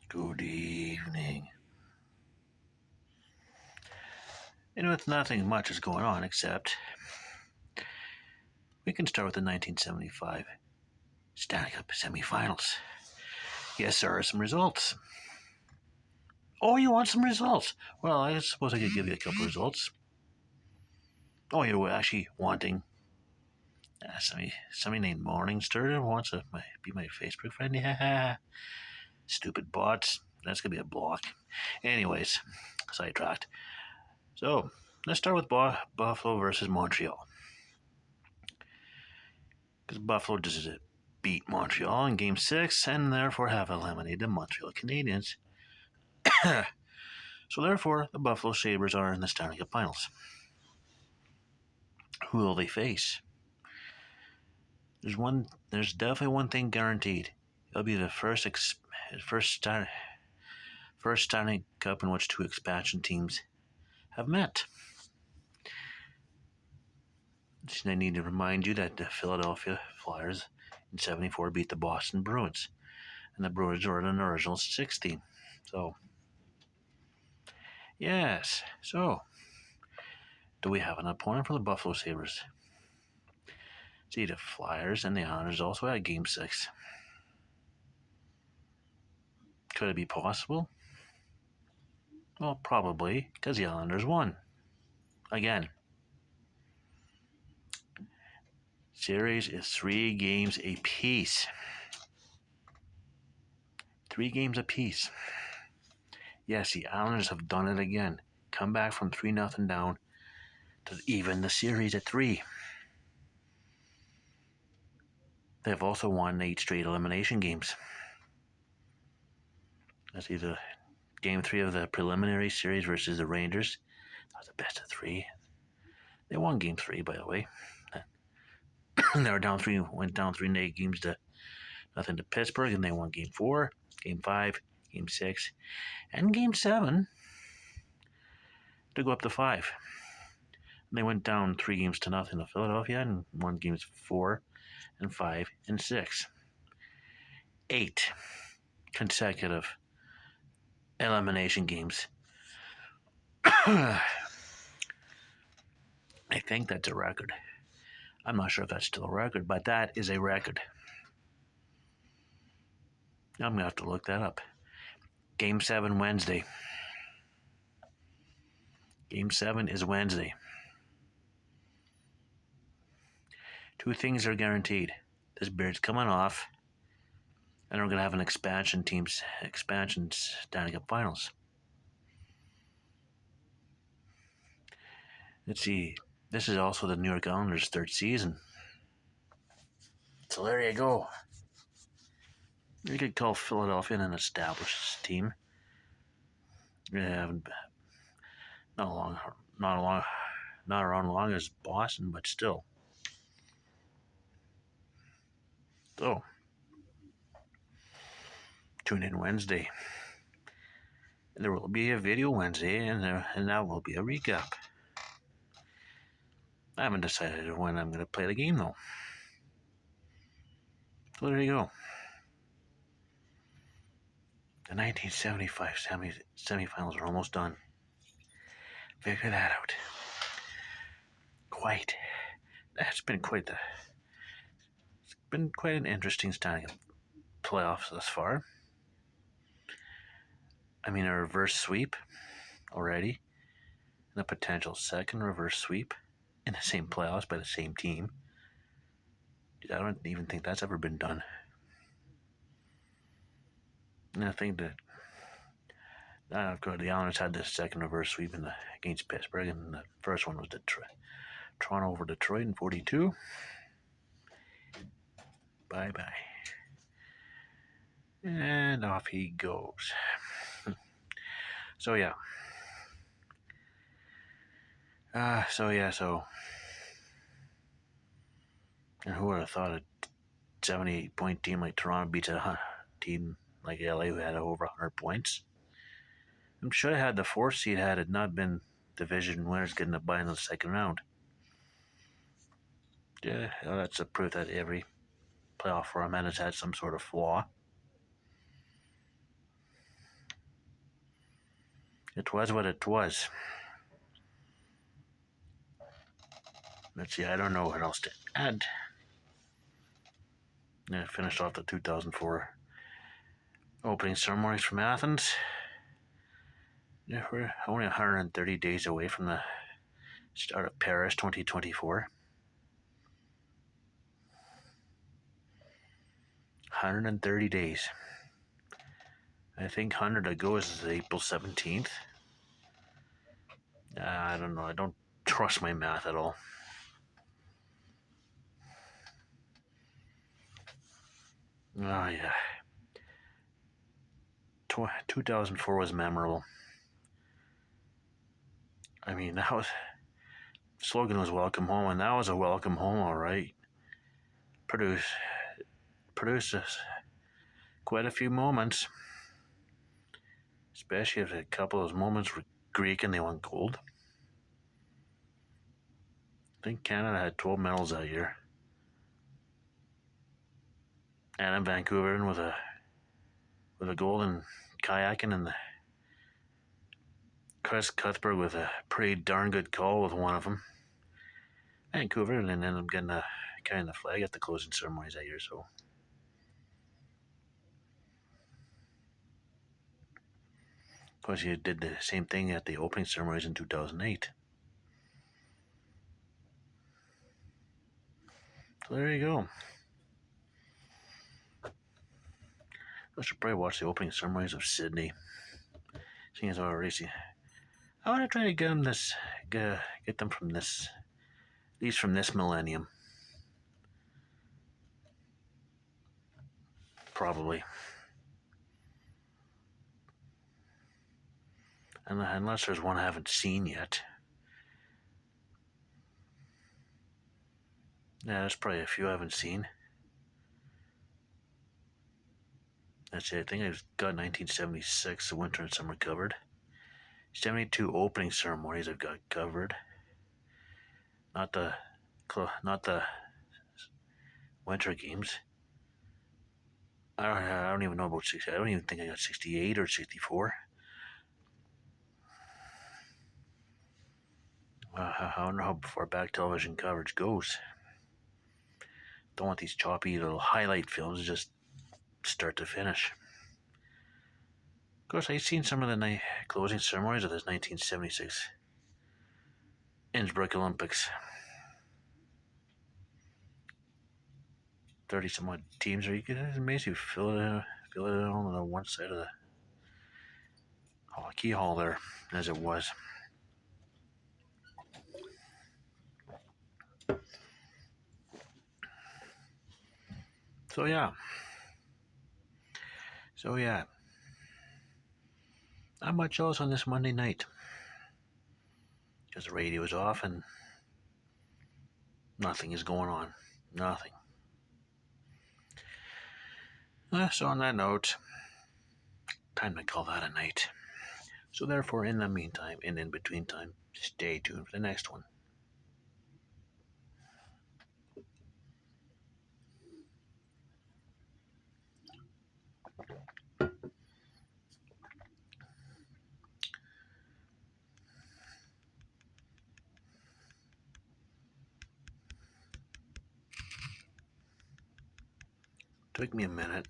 Good evening. It's nothing much is going on except we can start with the 1975 Stanley Cup semifinals. Yes, there are some results. Oh, you want some results? Well, I suppose I could give you a couple results. Oh, you're actually wanting somebody named Morningstar wants to be my Facebook friend? Yeah, stupid bots. That's gonna be a block. Anyways, sidetracked. So let's start with Buffalo versus Montreal. Because Buffalo just beat Montreal in Game 6 and therefore have eliminated the Montreal Canadiens. So therefore, the Buffalo Sabres are in the Stanley Cup Finals. Who will they face? There's definitely one thing guaranteed. It'll be the first Stanley Cup in which two expansion teams have met. I need to remind you that the Philadelphia Flyers in '74 beat the Boston Bruins, and the Bruins were in the original 16. So, yes. So, do we have an opponent for the Buffalo Sabres? See, the Flyers and the Islanders also had Game 6. Could it be possible? Well, probably, because the Islanders won. Again. Series is 3 games apiece. 3 games apiece. Yes, the Islanders have done it again. Come back from 3-0 down to even the series at 3. They've also won 8 straight elimination games. That's either Game 3 of the preliminary series versus the Rangers. That was the best of 3. They won Game 3, by the way. They were down 3, went down 3 games to nothing to Pittsburgh, and they won Game 4, Game 5, Game 6, and Game 7 to go up to 5. And they went down 3 games to nothing to Philadelphia and won Games 4 and 5 and 6. 8 consecutive elimination games. I think that's a record. I'm not sure if that's still a record, but that is a record. I'm going to have to look that up. Game 7 Wednesday. Game 7 is Wednesday. 2 things are guaranteed. This beard's coming off, and we're going to have an expansion Stanley Cup Finals. Let's see. This is also the New York Islanders' 3rd season. So there you go. You could call Philadelphia an established team. They haven't not around long as Boston, but still. So tune in Wednesday. There will be a video Wednesday, and that will be a recap. I haven't decided when I'm going to play the game, though. So there you go. The 1975 semifinals are almost done. Figure that out. It's been quite an interesting Stanley Cup playoffs thus far. I mean, a reverse sweep already, and a potential second reverse sweep in the same playoffs by the same team. I don't even think that's ever been done. And I think that of course, the Islanders had the second reverse sweep against Pittsburgh, and the first one was Toronto over Detroit in 42. Bye-bye. And off he goes. So, yeah. And who would have thought a 78-point team like Toronto beats a team like LA who had over 100 points? I'm sure I had the 4th seed had it not been division winners getting a bye in the second round. Yeah, that's a proof that every playoff format has had some sort of flaw. It was what it was. Let's see, I don't know what else to add. I finished off the 2004 opening ceremonies from Athens. Yeah, we're only 130 days away from the start of Paris 2024. 130 days. I think 100 to go is April 17th. I don't know. I don't trust my math at all. Oh, yeah. 2004 was memorable. I mean, that was slogan was "Welcome Home," and that was a welcome home, all right. Produced quite a few moments, especially if a couple of those moments were Greek and they won gold. I think Canada had 12 medals that year. And in Vancouver with a gold in kayaking, and Chris Cuthbert with a pretty darn good call with one of them. Vancouver, and then ended up getting a carrying the flag at the closing ceremonies that year. So, of course, he did the same thing at the opening ceremonies in 2008. So there you go. I should probably watch the opening ceremonies of Sydney. Seeing as how racing, I want to try to get them get them from this, at least from this millennium. Probably. Unless there's one I haven't seen yet. Yeah, there's probably a few I haven't seen. That's it. I think I've got 1976, the winter and summer covered. 72 opening ceremonies I've got covered. Not the winter games. I don't even know about 60. I don't even think I got 68 or 64. I don't know how far back television coverage goes. Don't want these choppy little highlight films just start to finish. Of course, I've seen some of the closing ceremonies of this 1976 Innsbruck Olympics. 30 some odd teams, or you could amazing fill it in on the one side of the hockey hall there, as it was. So yeah. Not much else on this Monday night. Because the radio is off and nothing is going on. Nothing. So on that note, time to call that a night. So therefore, in the meantime, and in between time, stay tuned for the next one. Took me a minute.